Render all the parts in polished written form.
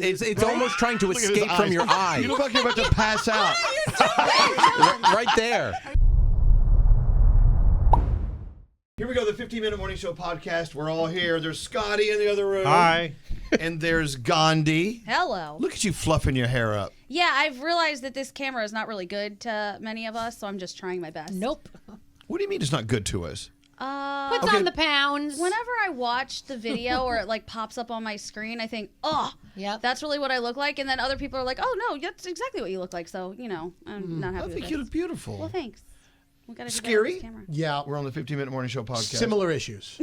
It's almost trying to escape from your eye. You look like you're about to pass out. Right there. Here we go, the 15-Minute Morning Show podcast. We're all here. There's Scotty in the other room. Hi. And there's Gandhi. Hello. Look at you fluffing your hair up. Yeah, I've realized that this camera is not really good to many of us, so I'm just trying my best. Nope. What do you mean it's not good to us? Puts on the pounds. Whenever I watch the video or it like pops up on my screen, I think, yep, that's really what I look like. And then other people are like, oh, no, that's exactly what you look like. So, you know, I'm not happy I with think it. you look beautiful. Well, thanks. We gotta do that Scary? with this camera. Yeah. We're on the 15-Minute Morning Show podcast. Similar issues.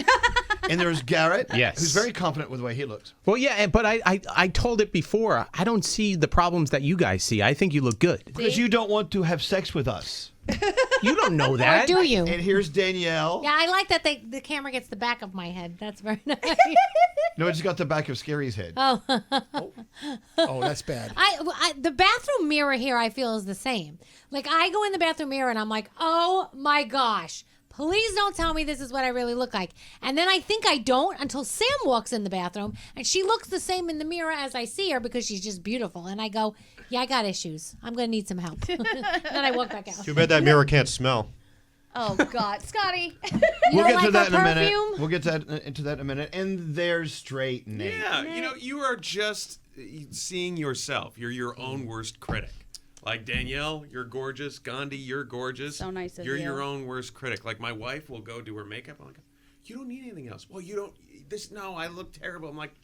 And there's Garrett, Yes. who's very confident with the way he looks. Well, yeah, but I told it before. I don't see the problems that you guys see. I think you look good. Because you don't want to have sex with us. You don't know Or that. do you? And here's Danielle. Yeah, I like that the camera gets the back of my head. That's very nice. No, it's got the back of Scary's head. Oh, Oh, that's bad. the bathroom mirror here I feel is the same. Like I go in the bathroom mirror and I'm like, oh my gosh, please don't tell me this is what I really look like. And then I think I don't until Sam walks in the bathroom and she looks the same in the mirror as I see her because she's just beautiful. And I go, yeah, I got issues. I'm going to need some help. Then I walk back out. Too bad that mirror can't smell. Oh, God. Scotty. We'll get to that in a minute. Perfume? We'll get into that in a minute. And there's straight Nate. Yeah, you know, you are just seeing yourself. You're your own worst critic. Like Danielle, you're gorgeous. Gandhi, you're gorgeous. So nice of You're you. your own worst critic. Like my wife will go do her makeup. I'm like, you don't need anything else. Well, you don't. No, I look terrible. I'm like,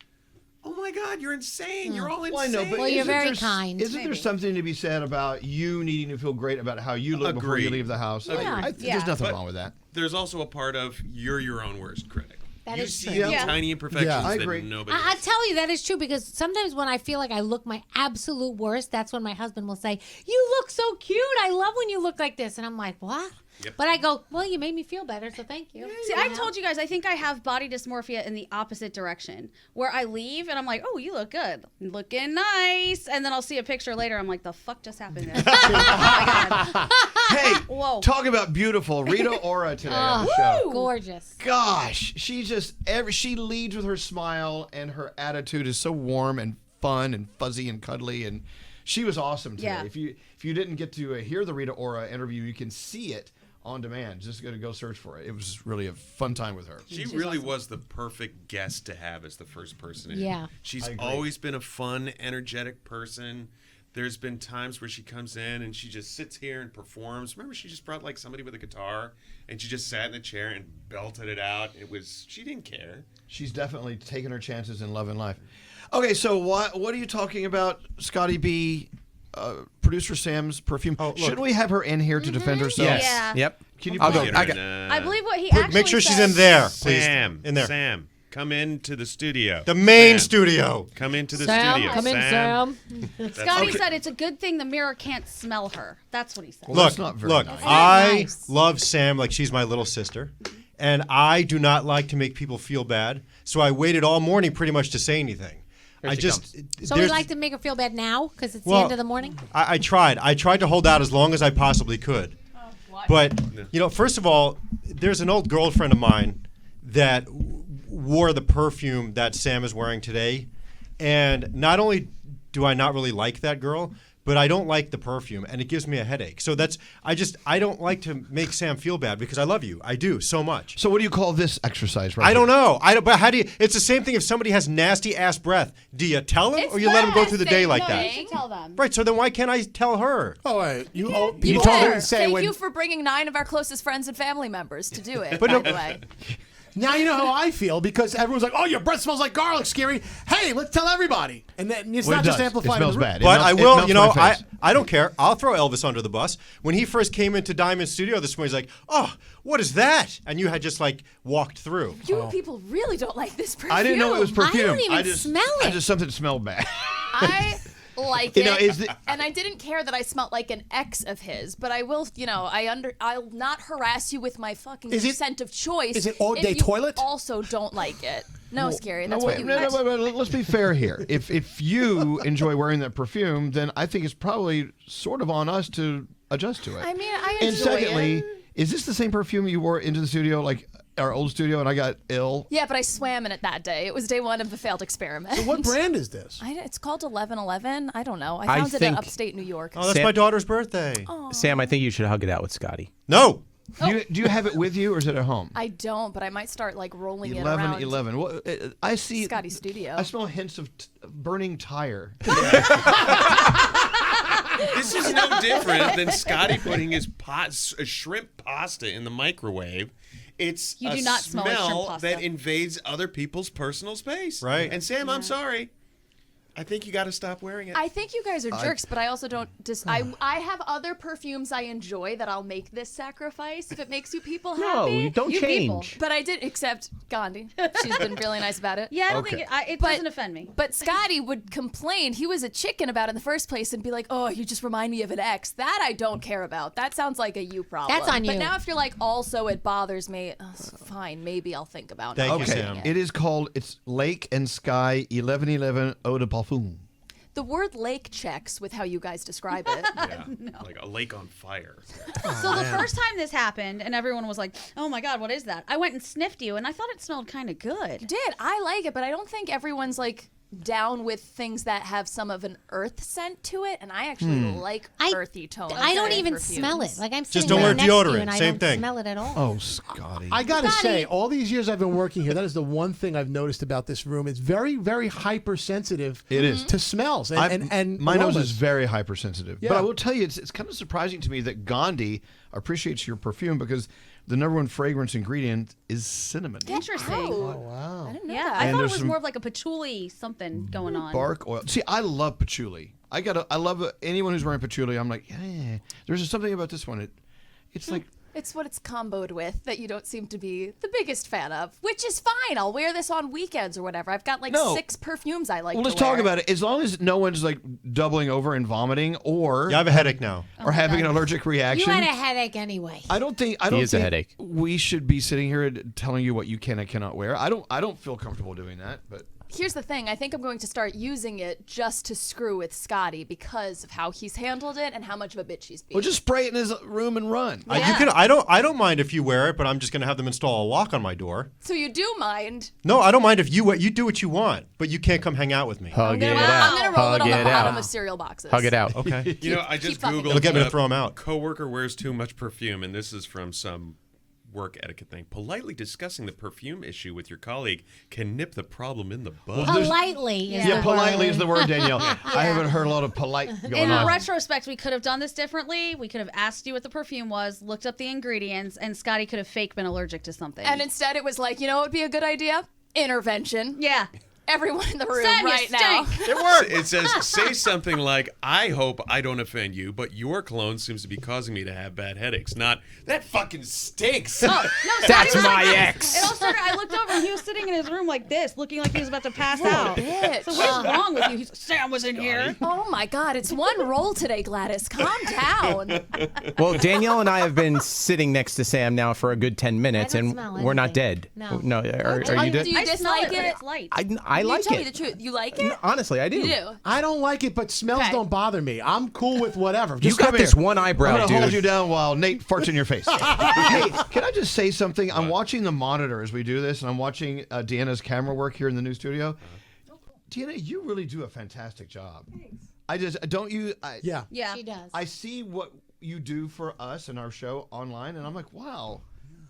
oh my God, you're insane. You're all insane. Well, I know, but Well, you're isn't very there- kind. Isn't there something to be said about you needing to feel great about how you look before you Agreed. leave the house? Yeah. There's nothing But wrong with that. There's also a part of you're your own worst critic. That you is see true. the Yeah. tiny imperfections Yeah, I that agree. nobody I else. tell you, that is true because sometimes when I feel like I look my absolute worst, that's when my husband will say, you look so cute. I love when you look like this. And I'm like, what? Yep. But I go, well, you made me feel better, so thank you. See, I told you guys, I think I have body dysmorphia in the opposite direction, where I leave and I'm like, oh, you look good. Looking nice. And then I'll see a picture later. I'm like, the fuck just happened there? Oh, my God. Hey, Whoa. talk about beautiful. Rita Ora today on the show. Gorgeous. Gosh, she just she leads with her smile, and her attitude is so warm and fun and fuzzy and cuddly, and she was awesome today. Yeah. If you didn't get to hear the Rita Ora interview, you can see it on demand. Just going to go search for it. It was really a fun time with her. She really was the perfect guest to have as the first person in. Yeah. She's always been a fun, energetic person. There's been times where she comes in and she just sits here and performs. Remember, she just brought like somebody with a guitar and she just sat in the chair and belted it out. She didn't care. She's definitely taken her chances in love and life. Okay, so what are you talking about, Scotty B? Producer Sam's Perfume. Oh, look. Shouldn't we have her in here to defend herself? Yes. Yeah. Yep. Can you I'll go. Get her I in, got. I believe what he actually Make sure she's said- in there, please. Sam. In there. Sam, come into the studio. The main Sam, studio. Come into the Sam, studio. come in, Sam. Scotty Okay. said it's a good thing the mirror can't smell her. That's what he said. Well, that's not very nice. I Nice. love Sam like she's my little sister, and I do not like to make people feel bad, so I waited all morning pretty much to say anything. Here I she just comes. So we like to make her feel bad now because it's the Well, end of the morning? I tried. I tried to hold out as long as I possibly could. But, you know, first of all, there's an old girlfriend of mine that wore the perfume that Sam is wearing today. And not only do I not really like that girl, but I don't like the perfume, and it gives me a headache. So I don't like to make Sam feel bad because I love you. I do so much. So what do you call this exercise right I don't here? know. But how do you? It's the same thing if somebody has nasty ass breath. Do you tell him or you let him go through the day like No, that? you should tell them. Right. So then why can't I tell her? Oh, wait. You You told told her her- to say Thank when. you for bringing 9 of our closest friends and family members to do it, But by no- the way. Now you know how I feel because everyone's like, "Oh, your breath smells like garlic, Scary." Hey, let's tell everybody, and then it's Well, not it just does. amplified. It smells in the room. bad. But I will, melts you know, my face. I don't care. I'll throw Elvis under the bus. When he first came into Diamond Studio this morning, he's like, "Oh, what is that?" And you had just like walked through. You people really don't like this perfume. I didn't know it was perfume. don't even smell it. I just something smelled bad. I like You it. know, is the- and I didn't care that I smelled like an ex of his, but I will, I'll not harass you with my fucking Is it- scent of choice. is it Eau if de you Toilette? Also don't like it. No, Scary, that's no, what wait, you no, meant. wait, let's be fair here. If you enjoy wearing that perfume, then I think it's probably sort of on us to adjust to it. I mean, I and enjoy secondly, it. is this the same perfume you wore into the studio like our old studio and I got ill? Yeah, but I swam in it that day. It was day one of the failed experiment. So what brand is this? It's called 1111. I don't know. I I found it in think- upstate New York. Oh, that's Sam- my daughter's birthday. Sam, I think you should hug it out with Scotty. No. Do you have it with you or is it at home? I don't, but I might start like rolling it around 11. Well, I see. Scotty's studio. I smell hints of burning tire. This is no different than Scotty putting his shrimp pasta in the microwave. It's You a do not smell like shrimp pasta. that invades other people's personal space. Right. And Sam, I'm sorry. I think you got to stop wearing it. I think you guys are jerks, but I also don't. I have other perfumes I enjoy that I'll make this sacrifice if it makes you people No, happy. you don't You people. change. But I did, except Gandhi. She's been really nice about it. Yeah, I don't think it doesn't offend me. But Scotty would complain. He was a chicken about it in the first place and be like, oh, you just remind me of an ex. That I don't care about. That sounds like a you problem. That's on But you. now if you're like, also it bothers me, fine, maybe I'll think about Thank not you, Okay, Sam. doing it is called. It's Lake and Sky 1111 Eau de Parfum. The word lake checks with how you guys describe it. yeah. Like a lake on fire. So the first time this happened, and everyone was like, "Oh my God, what is that?" I went and sniffed you, and I thought it smelled kind of good. Did I like it, but I don't think everyone's like down with things that have some of an earth scent to it, and I actually like earthy tones. I don't in even perfumes. smell it. Like I'm Just sitting don't right wear next to you deodorant. and I Same don't thing. smell it at all. Oh, Scotty. I gotta Scotty. say, all these years I've been working here, that is the one thing I've noticed about this room. It's very, very hypersensitive. It is. To smells and my nose aromas. is very hypersensitive. Yeah. But I will tell you, it's kind of surprising to me that Gandhi appreciates your perfume because the #1 fragrance ingredient is cinnamon. Interesting. Oh, Wow. I didn't know Yeah, that. I And thought it there's was some- more of like a patchouli something going on. Bark oil. See, I love patchouli. I love anyone who's wearing patchouli. I'm like, yeah. There's just something about this one. It's like. It's what it's comboed with that you don't seem to be the biggest fan of, which is fine. I'll wear this on weekends or whatever. I've got like No. 6 perfumes I like Well, to let's talk wear. about it. As long as no one's like doubling over and vomiting or Yeah, I have a headache now. or having an allergic You reaction. had a headache anyway. I don't think is a headache. we should be sitting here telling you what you can and cannot wear. I don't feel comfortable doing that, but Here's the thing. I think I'm going to start using it just to screw with Scotty because of how he's handled it and how much of a bitch he's being. well, just spray it in his room and run. Yeah. You can. I don't mind if you wear it, but I'm just going to have them install a lock on my door. So you do mind. No, I don't mind if you do what you want, but you can't come hang out with me. Hug it I'm out. going to roll it on the Hug it bottom out. of cereal boxes. Hug it out. Okay. You know, I just Keep fucking Googled. It'll get me to throw 'em out. Coworker wears too much perfume, and this is from some work etiquette thing. Politely discussing the perfume issue with your colleague can nip the problem in the bud. Politely. Is Yeah, the politely word. is the word, Danielle. I haven't heard a lot of polite going In on. retrospect, we could have done this differently. We could have asked you what the perfume was, looked up the ingredients, and Scotty could have fake been allergic to something. And instead it was like, you know what would be a good idea? Intervention. yeah. Everyone in the room Sam, you right now. stink. It worked. It says, say something like, I hope I don't offend you, but your cologne seems to be causing me to have bad headaches. Not, that fucking stinks. No, That's Scotty was my like- ex. It all started. I looked over and he was sitting in his room like this, looking like he was about to pass out. bitch. So what's wrong with you? Sam was in here. Oh my God, it's one roll today, Gladys. Calm down. Well, Danielle and I have been sitting next to Sam now for a good 10 minutes, I don't and smell we're not anything. dead. No. Are Do you you dead? do you I smell dislike it, but it? it's light. I like Tell it. me the truth. You like it? Honestly, I do. You do. I don't like it, but smells Okay. don't bother me. I'm cool with whatever. You Just got come this here. one I'm eyebrow, going to hold you dude. down while Nate farts in your face. Hey, can I just say something? I'm watching the monitor as we do this, and I'm watching Deanna's camera work here in the new studio. Deanna, you really do a fantastic job. Thanks. I just, don't you? Yeah. Yeah. She does. I see what you do for us and our show online, and I'm like, wow.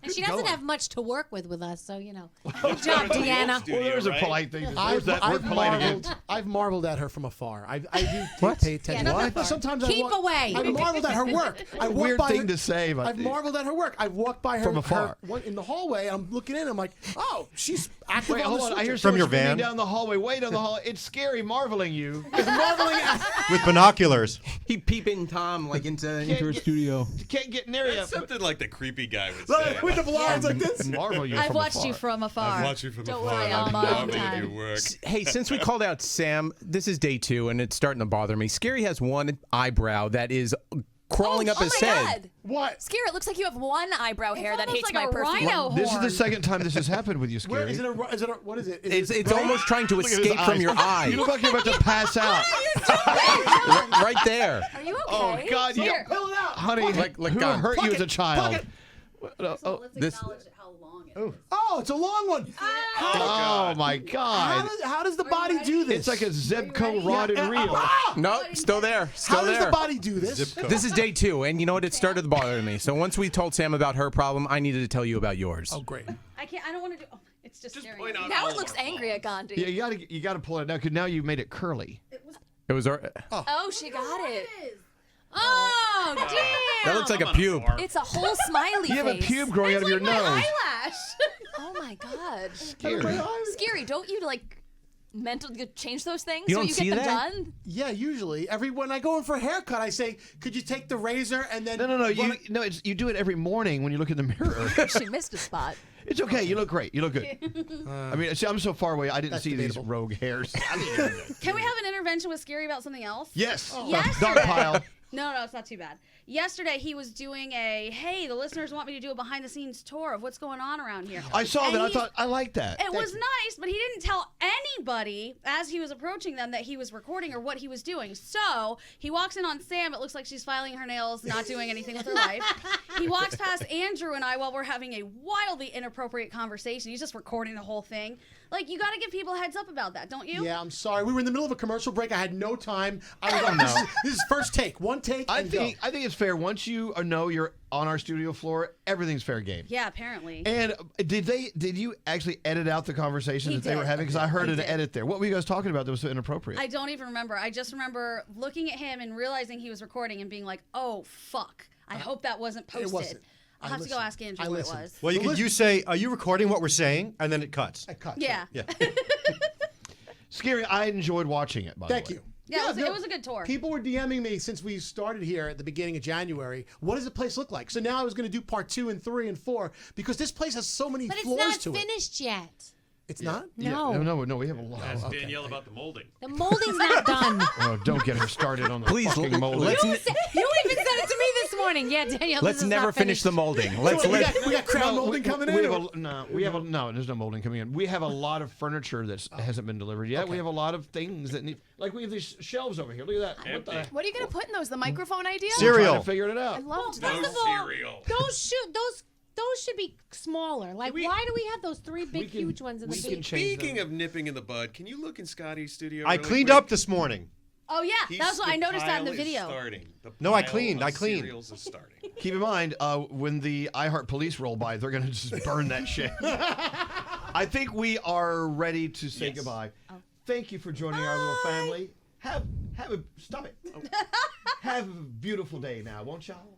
And she good doesn't going. have much to work with us, so, you know. Good job, Deanna. Well, there's a right? polite thing. There's I've, that word I've, polite again. I've marveled at her from afar. I do pay attention. Yeah, not that But far. sometimes Keep I walk, away. I marveled at her work. I walk Weird by thing her, to say, but I've marveled at her work. I walked by her From afar. in the hallway. I'm looking in. I'm like, oh, she's active Wait, on hold the on. I switcher. hear From someone your screaming van? down the hallway. Way down the hallway. It's scary, marveling you. marveling at. With binoculars. He peeping Tom like into her get- studio. Can't get near you. That's something like the creepy guy would say. With the blinds like this. Marvel you I've from watched afar. you from afar. I've watched you from Don't afar. worry, I'm I'm on marveling at time. your work. Hey, since we called out Sam, this is day 2, and it's starting to bother me. Scary has one eyebrow that is crawling up his my head. God. What? Scary, it looks like you have one eyebrow hair that almost hates like my a perfume. rhino This is the horn. second time this has happened with you, Where Scary. is it? What is it? It's almost trying to Look at his escape from eyes. your You eye. look like you're about to pass out. Right there. Are you okay? Oh God, Here. Pull it out. honey, Like who gone. hurt Pluck you as a it. child? Pluck it. So let's this- acknowledge how long it is. Oh, it's a long one. Oh my God! How does the body do this? It's like a Zebco rod and reel. No, still there. Still How does there. the body do this? This is day 2, and you know what? It started to bother me. So once we told Sam about her problem, I needed to tell you about yours. Oh, great. I don't want to do. Oh, it's just staring point at me. out Now all it of looks our angry at Gandhi. Yeah, you gotta pull it out because now you made it curly. It was. Oh, she got it. Oh, damn. That looks like a pube. It's a whole smiley You have a face. pube growing out of your nose. Eyelash. Oh my god. Scary. Scary. Don't you mentally change those things You so don't you see get them that? done? Yeah, usually. When I go in for a haircut, I say, "Could you take the razor and then?" No. You do it every morning when you look in the mirror. She missed a spot. It's okay. You look great. You look good. I mean, see, I'm so far away. I didn't see debatable. these rogue hairs. Can we have an intervention with Scary about something else? Yes. Yesterday- Dog pile. No, it's not too bad. Yesterday, he was doing hey, the listeners want me to do a behind-the-scenes tour of what's going on around here. I saw And that. I he- thought I liked that. It was nice, but he didn't tell anybody as he was approaching them that he was recording or what he was doing. So he walks in on Sam. It looks like she's filing her nails, not doing anything with her life. He walks past Andrew and I while we're having a wildly inappropriate conversation. He's just recording the whole thing. Like, you got to give people a heads up about that, don't you? Yeah, I'm sorry. We were in the middle of a commercial break. I had no time. I was like, no. this is first take. One take. I and think go. it's fair. Once you know you're on our studio floor, everything's fair game. Yeah, apparently. And did you actually edit out the conversation He that they were did. having? Because I heard He an did. edit there. What were you guys talking about that was so inappropriate? I don't even remember. I just remember looking at him and realizing he was recording and being like, oh, fuck. I hope that wasn't posted. wasn't. I'll I have to go listened. ask Andrew I what listened. it was. Well, you say, "Are you recording what we're saying?" And then it cuts. I cut. Yeah. Yeah. Scary. I enjoyed watching it. By Thank the way. you. Yeah, no, it was a good tour. People were DMing me since we started here at the beginning of January. What does the place look like? So now I was going to do part 2 and 3 and 4 because this place has so many But it's floors not to it. finished yet. It's not? No. No. We have a lot. Ask Danielle about the molding. The molding's not done. Oh, don't get her started on the Please, fucking molding. let's You even said it to me this morning. Yeah, Danielle. let's this is never not finish the finished. molding. Let's we let. got crown molding coming in? There's no molding coming in. We have a lot of furniture that hasn't been delivered yet. We have a lot of things that need, like we have these shelves over here. Look at that. What the heck? What are you gonna put in those? The microphone idea? Cereal. Trying to figure it I out. loved No that. First of all, cereal. those should be smaller. Like, why do we have those 3 big, can- huge ones in the we can big? change Speaking them. of nipping in the bud, can you look in Scotty's studio? I really cleaned quick? up this morning. Oh, yeah. That's what I noticed that in the pile is video. Starting. The No, I pile cleaned, of I cleaned. cereals is starting. Keep in mind, when the iHeart police roll by, they're going to just burn that shit. I think we are ready to say goodbye. Thank you for joining our little family. Stop it. Have a beautiful day now, won't y'all?